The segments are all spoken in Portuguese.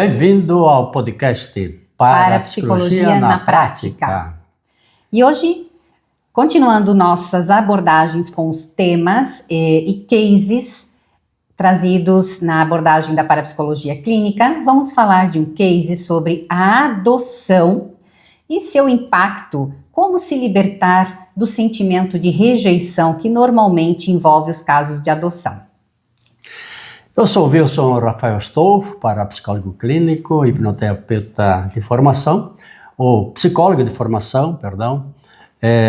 Bem-vindo ao podcast Para Psicologia na Prática. E hoje, continuando nossas abordagens com os temas e cases trazidos na abordagem da parapsicologia clínica, vamos falar de um case sobre a adoção e seu impacto, como se libertar do sentimento de rejeição que normalmente envolve os casos de adoção. Eu sou Wilson Rafael Stolf, parapsicólogo clínico, hipnoterapeuta de formação, ou psicólogo de formação, perdão.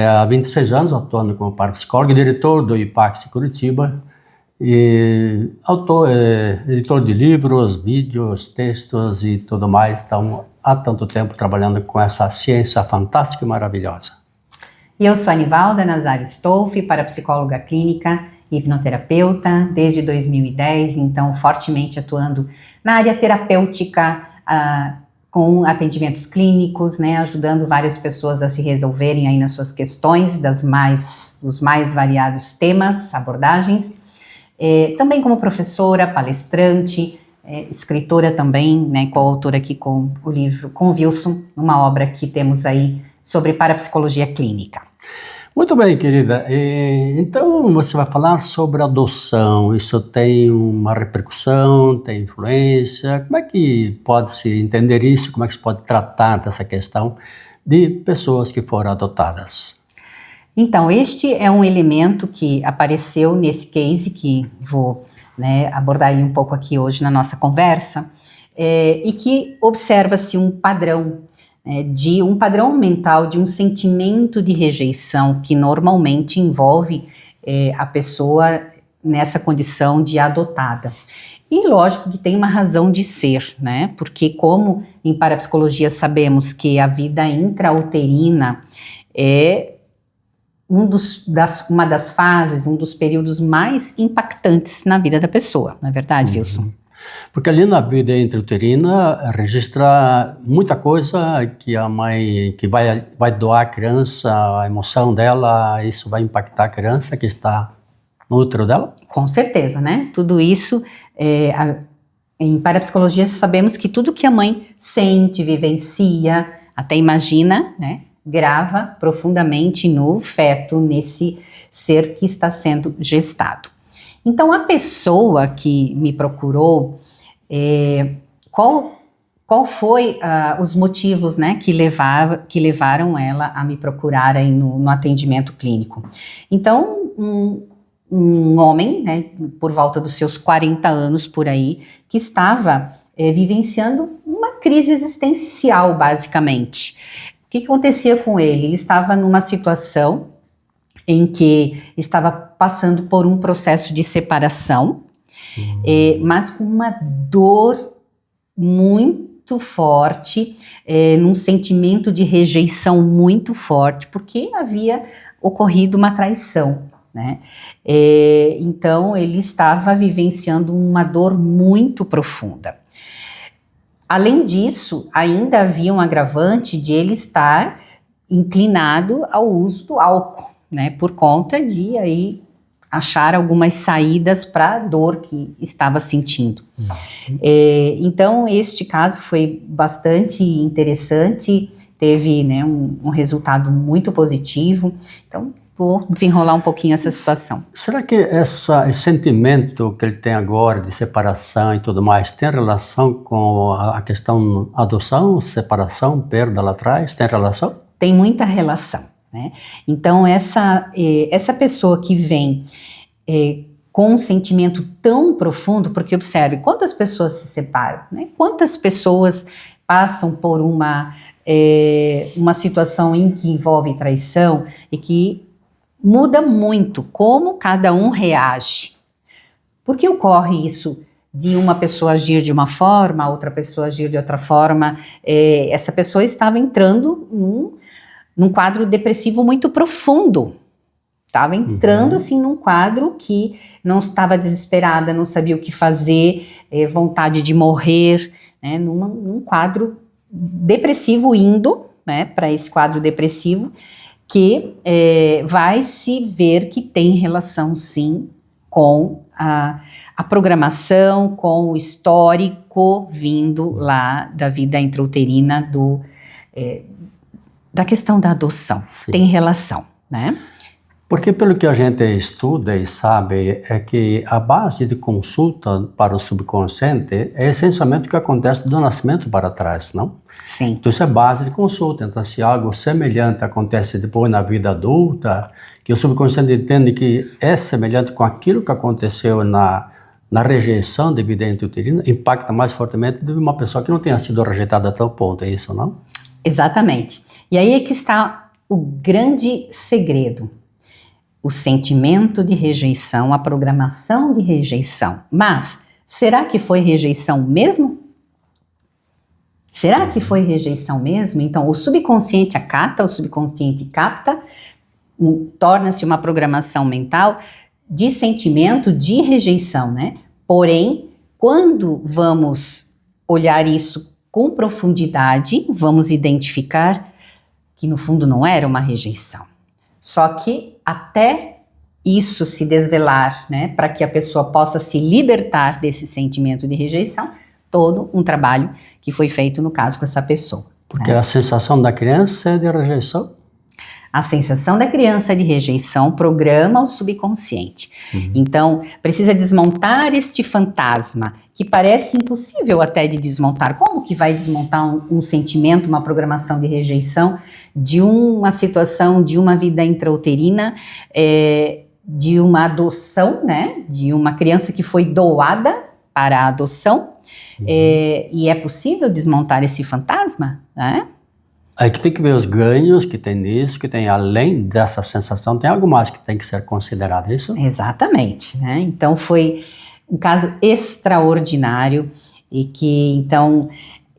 Há 26 anos atuando como parapsicólogo, diretor do IPAX Curitiba, e editor de livros, vídeos, textos e tudo mais. Então, há tanto tempo trabalhando com essa ciência fantástica e maravilhosa. E eu sou Anivalda Nazário Stolf, parapsicóloga clínica, hipnoterapeuta desde 2010, então fortemente atuando na área terapêutica, com atendimentos clínicos, né, ajudando várias pessoas a se resolverem aí nas suas questões, dos mais variados temas, abordagens. Também como professora, palestrante, escritora também, né, coautora aqui com o livro com o Wilson, uma obra que temos aí sobre parapsicologia clínica. Muito bem, querida. Então, você vai falar sobre adoção. Isso tem uma repercussão, tem influência? Como é que pode-se entender isso? Como é que se pode tratar dessa questão de pessoas que foram adotadas? Então, este é um elemento que apareceu nesse case que vou, né, abordar um pouco aqui hoje na nossa conversa, e que observa-se um padrão, de um padrão mental, de um sentimento de rejeição que normalmente envolve a pessoa nessa condição de adotada. E lógico que tem uma razão de ser, né? Porque como em parapsicologia sabemos que a vida intrauterina é uma das fases, um dos períodos mais impactantes na vida da pessoa, não é verdade, Wilson? Porque ali na vida intrauterina registra muita coisa que a mãe que vai doar a criança, a emoção dela, isso vai impactar a criança que está no útero dela? Com certeza, né? Tudo isso, em parapsicologia sabemos que tudo que a mãe sente, vivencia, até imagina, né, grava profundamente no feto, nesse ser que está sendo gestado. Então, a pessoa que me procurou, qual foi os motivos, né, que levaram ela a me procurar aí no atendimento clínico? Então, um homem, né, por volta dos seus 40 anos por aí, que estava vivenciando uma crise existencial, basicamente. O que acontecia com ele? Ele estava numa situação em que estava passando por um processo de separação, mas com uma dor muito forte, num sentimento de rejeição muito forte, porque havia ocorrido uma traição, né? Então ele estava vivenciando uma dor muito profunda. Além disso, ainda havia um agravante de ele estar inclinado ao uso do álcool, né, por conta de aí achar algumas saídas para a dor que estava sentindo. Então, este caso foi bastante interessante, teve, né, um resultado muito positivo. Então, vou desenrolar um pouquinho essa situação. Será que esse sentimento que ele tem agora de separação e tudo mais tem relação com a questão adoção, separação, perda lá atrás? Tem relação? Tem muita relação, né? Então, essa pessoa que vem com um sentimento tão profundo, porque observe, quantas pessoas se separam, né? Quantas pessoas passam por uma situação em que envolve traição e que muda muito como cada um reage. Por que ocorre isso de uma pessoa agir de uma forma, outra pessoa agir de outra forma? Essa pessoa estava entrando num quadro depressivo muito profundo. Estava entrando assim num quadro que não estava desesperada, não sabia o que fazer, vontade de morrer, né, num quadro depressivo indo, né, para esse quadro depressivo, que vai se ver que tem relação sim com a a programação com o histórico vindo lá da vida intrauterina da questão da adoção. Sim. Tem relação, né? Porque pelo que a gente estuda e sabe, é que a base de consulta para o subconsciente é essencialmente o que acontece do nascimento para trás, não? Sim. Então isso é base de consulta. Então se algo semelhante acontece depois na vida adulta, que o subconsciente entende que é semelhante com aquilo que aconteceu na rejeição de vida intrauterina, impacta mais fortemente do que uma pessoa que não tenha sido rejeitada a tal ponto, é isso, não? Exatamente. E aí é que está o grande segredo. O sentimento de rejeição, a programação de rejeição. Mas, será que foi rejeição mesmo? Será que foi rejeição mesmo? Então, o subconsciente acata, o subconsciente capta, torna-se uma programação mental de sentimento de rejeição, né? Porém, quando vamos olhar isso com profundidade, vamos identificar que no fundo não era uma rejeição. Só que até isso se desvelar, né, para que a pessoa possa se libertar desse sentimento de rejeição, todo um trabalho que foi feito no caso com essa pessoa. Porque né? a sensação da criança é de rejeição. A sensação da criança de rejeição programa o subconsciente. Então, precisa desmontar este fantasma, que parece impossível até de desmontar. Como que vai desmontar um sentimento, uma programação de rejeição de uma situação, de uma vida intrauterina, de uma adoção, né? De uma criança que foi doada para a adoção. E é possível desmontar esse fantasma, né? Aí que tem que ver os ganhos que tem nisso, que tem além dessa sensação, tem algo mais que tem que ser considerado, é isso? Exatamente, né? Então foi um caso extraordinário e que então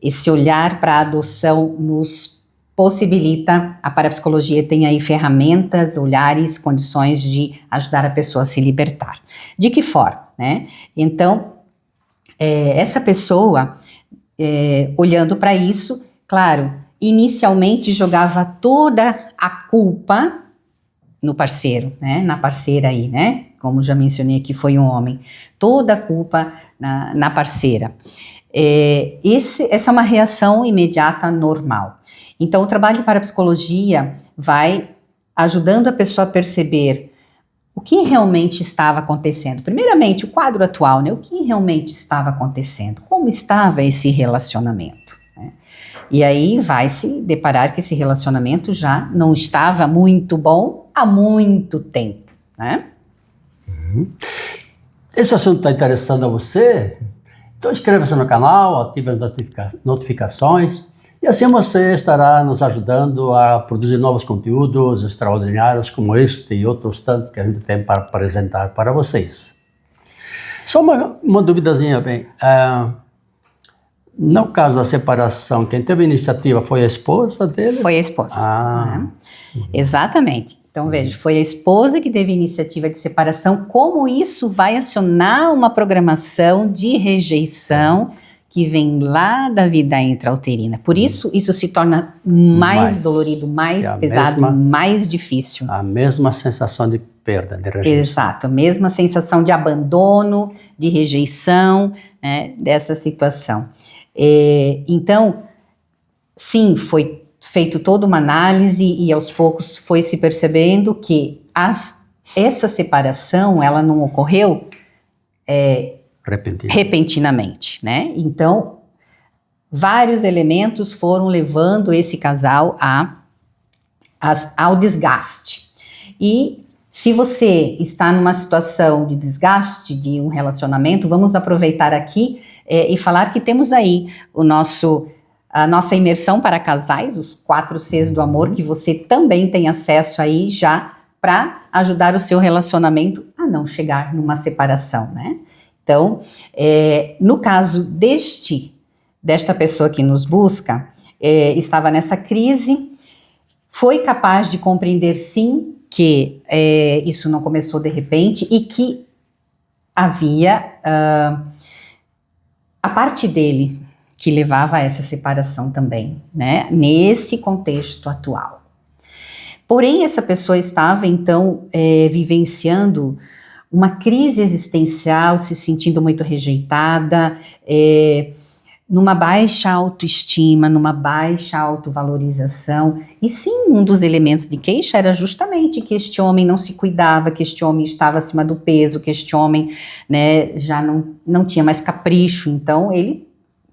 esse olhar para a adoção nos possibilita, a parapsicologia tem aí ferramentas, olhares, condições de ajudar a pessoa a se libertar. De que forma, né? Então, essa pessoa, olhando para isso, claro, inicialmente jogava toda a culpa no parceiro, né? Na parceira aí, né? Como já mencionei aqui, foi um homem. Toda a culpa na parceira. Essa é uma reação imediata normal. Então, o trabalho de parapsicologia vai ajudando a pessoa a perceber o que realmente estava acontecendo. Primeiramente, o quadro atual, né? O que realmente estava acontecendo? Como estava esse relacionamento? E aí vai se deparar que esse relacionamento já não estava muito bom há muito tempo, né? Esse assunto está interessando a você? Então inscreva-se no canal, ative as notificações e assim você estará nos ajudando a produzir novos conteúdos extraordinários como este e outros tantos que a gente tem para apresentar para vocês. Só uma duvidazinha, bem. No caso da separação, quem teve a iniciativa foi a esposa dele? Foi a esposa. Ah. Né? Exatamente. Então, veja, foi a esposa que teve a iniciativa de separação. Como isso vai acionar uma programação de rejeição que vem lá da vida intrauterina. Por isso, isso se torna mais dolorido, mais pesado, mais difícil. A mesma sensação de perda, de rejeição. Exato, a mesma sensação de abandono, de rejeição, né, dessa situação. Então, sim, foi feito toda uma análise e aos poucos foi se percebendo que essa separação, ela não ocorreu repentinamente, né? Então, vários elementos foram levando esse casal ao desgaste. E se você está numa situação de desgaste de um relacionamento, vamos aproveitar aqui e falar que temos aí a nossa imersão para casais, os 4 Cs do amor, que você também tem acesso aí já para ajudar o seu relacionamento a não chegar numa separação, né? Então, no caso desta pessoa que nos busca, estava nessa crise, foi capaz de compreender sim que isso não começou de repente e que havia a parte dele que levava a essa separação também, né? Nesse contexto atual. Porém, essa pessoa estava então vivenciando uma crise existencial, se sentindo muito rejeitada, numa baixa autoestima, numa baixa autovalorização. E sim, um dos elementos de queixa era justamente que este homem não se cuidava, que este homem estava acima do peso, que este homem, né, já não tinha mais capricho. Então ele,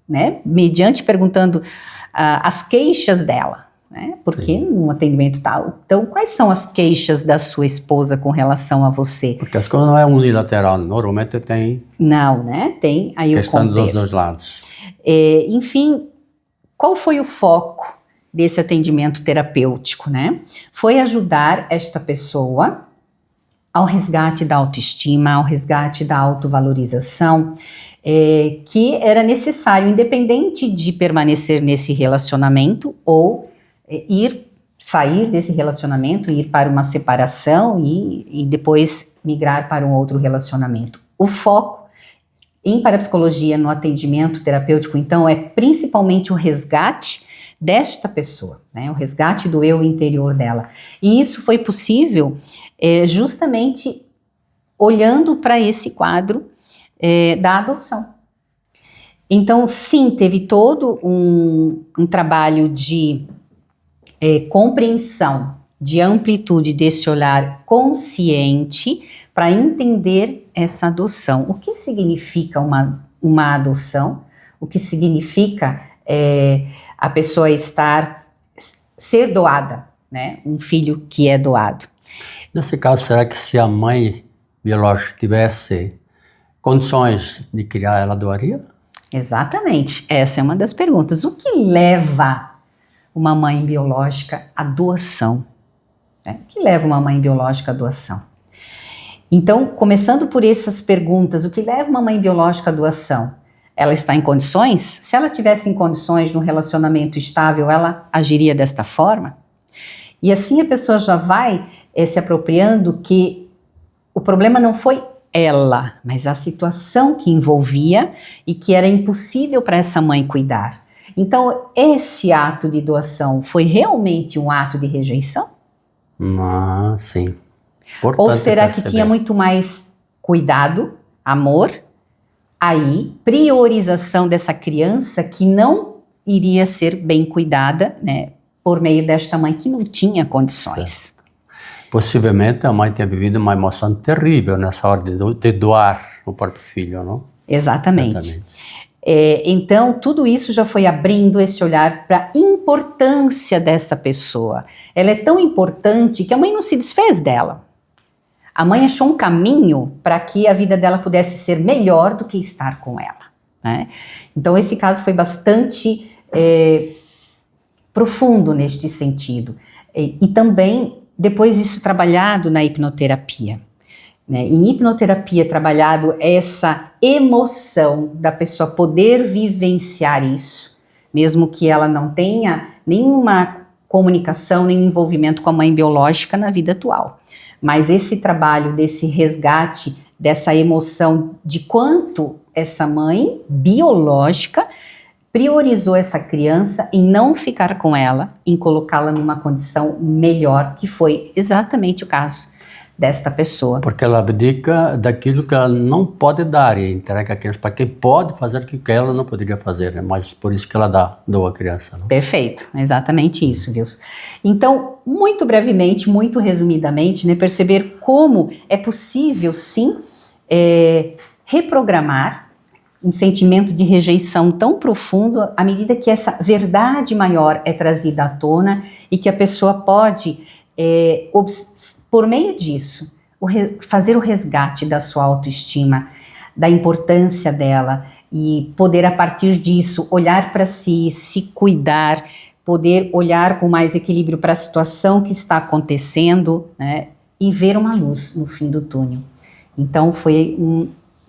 né, mediante perguntando as queixas dela, né, porque num atendimento tal. Então, quais são as queixas da sua esposa com relação a você? Porque as coisas não é unilateral, normalmente tem Não, né, tem aí o questão contexto. dos dois lados. Enfim, qual foi o foco desse atendimento terapêutico, né? Foi ajudar esta pessoa ao resgate da autoestima, ao resgate da autovalorização, que era necessário, independente de permanecer nesse relacionamento ou sair desse relacionamento, ir para uma separação e depois migrar para um outro relacionamento. O foco em parapsicologia, no atendimento terapêutico, então, é principalmente o resgate desta pessoa, né? O resgate do eu interior dela. E isso foi possível justamente olhando para esse quadro da adoção. Então, sim, teve todo um trabalho de compreensão, de amplitude desse olhar consciente para entender essa adoção. O que significa uma adoção? O que significa a pessoa ser doada, né? Um filho que é doado. Nesse caso, será que se a mãe biológica tivesse condições de criar, ela doaria? Exatamente, essa é uma das perguntas. O que leva uma mãe biológica à doação? O que leva uma mãe biológica à doação? Então, começando por essas perguntas, o que leva uma mãe biológica à doação? Ela está em condições? Se ela tivesse em condições num relacionamento estável, ela agiria desta forma? E assim a pessoa já vai se apropriando que o problema não foi ela, mas a situação que envolvia e que era impossível para essa mãe cuidar. Então, esse ato de doação foi realmente um ato de rejeição? Sim. Importante. Ou será que tinha muito mais cuidado, amor, aí, priorização dessa criança que não iria ser bem cuidada, né, por meio desta mãe que não tinha condições? Possivelmente a mãe tenha vivido uma emoção terrível nessa hora de doar o próprio filho, não? Exatamente. Então, tudo isso já foi abrindo esse olhar para a importância dessa pessoa. Ela é tão importante que a mãe não se desfez dela. A mãe achou um caminho para que a vida dela pudesse ser melhor do que estar com ela, né? Então, esse caso foi bastante profundo neste sentido. E também, depois disso, trabalhado na hipnoterapia. Em hipnoterapia, trabalhado essa emoção da pessoa poder vivenciar isso, mesmo que ela não tenha nenhuma comunicação, nenhum envolvimento com a mãe biológica na vida atual. Mas esse trabalho desse resgate, dessa emoção de quanto essa mãe biológica priorizou essa criança em não ficar com ela, em colocá-la numa condição melhor, que foi exatamente o caso desta pessoa. Porque ela abdica daquilo que ela não pode dar e entrega a criança para quem pode fazer o que ela não poderia fazer, né? Mas por isso que ela doa a criança. Não? Perfeito, exatamente isso, Wilson. Então, muito brevemente, muito resumidamente, né, perceber como é possível, sim, reprogramar um sentimento de rejeição tão profundo à medida que essa verdade maior é trazida à tona e que a pessoa pode, por meio disso, fazer o resgate da sua autoestima, da importância dela e poder, a partir disso, olhar para si, se cuidar, poder olhar com mais equilíbrio para a situação que está acontecendo, né, e ver uma luz no fim do túnel. Então, foi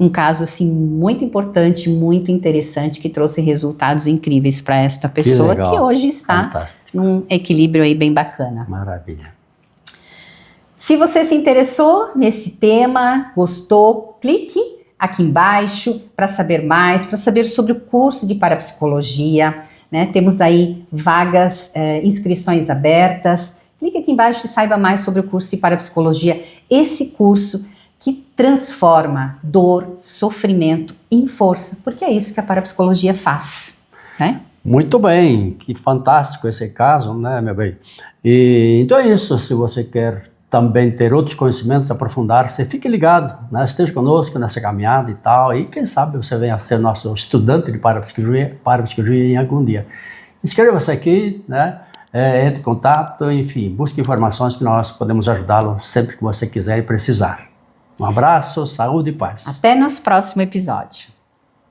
um caso assim muito importante, muito interessante, que trouxe resultados incríveis para esta pessoa que hoje está num equilíbrio aí bem bacana. Maravilha. Se você se interessou nesse tema, gostou, clique aqui embaixo para saber mais, para saber sobre o curso de parapsicologia, né? Temos aí vagas, inscrições abertas. Clique aqui embaixo e saiba mais sobre o curso de parapsicologia. Esse curso que transforma dor, sofrimento em força, porque é isso que a parapsicologia faz, né? Muito bem, que fantástico esse caso, né, meu bem? E então é isso, se você quer também ter outros conhecimentos, aprofundar-se, fique ligado, né? Esteja conosco nessa caminhada e tal, e quem sabe você venha a ser nosso estudante de parapsicologia em algum dia. Inscreva-se aqui, né? Entre em contato, enfim, busque informações que nós podemos ajudá-lo sempre que você quiser e precisar. Um abraço, saúde e paz. Até nosso próximo episódio.